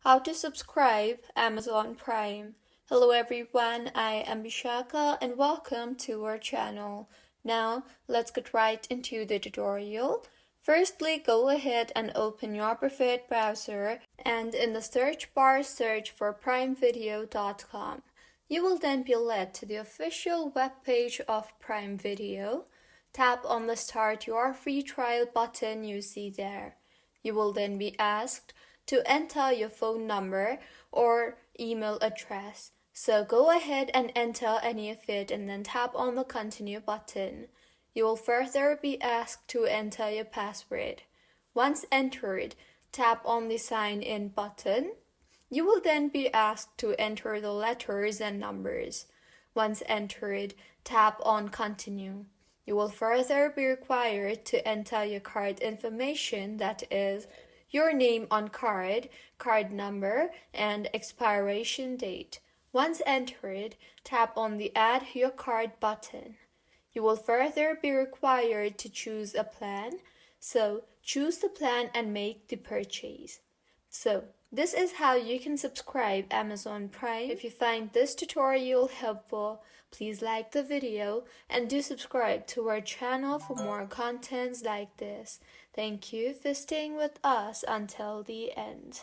How to subscribe Amazon Prime. Hello everyone, I am Bishaka and welcome to our channel. Now let's get right into the tutorial. Firstly, go ahead and open your preferred browser and in the search bar search for primevideo.com. You will then be led to the official webpage of Prime Video. Tap on the Start Your Free Trial button you see there. You will then be asked to enter your phone number or email address. So go ahead and enter any of it and then tap on the Continue button. You will further be asked to enter your password. Once entered, tap on the Sign In button. You will then be asked to enter the letters and numbers. Once entered, tap on Continue. You will further be required to enter your card information, that is, your name on card, card number, and expiration date. Once entered, tap on the Add Your Card button. You will further be required to choose a plan, so choose the plan and make the purchase. So, this is how you can subscribe Amazon Prime. If you find this tutorial helpful, please like the video and do subscribe to our channel for more contents like this. Thank you for staying with us until the end.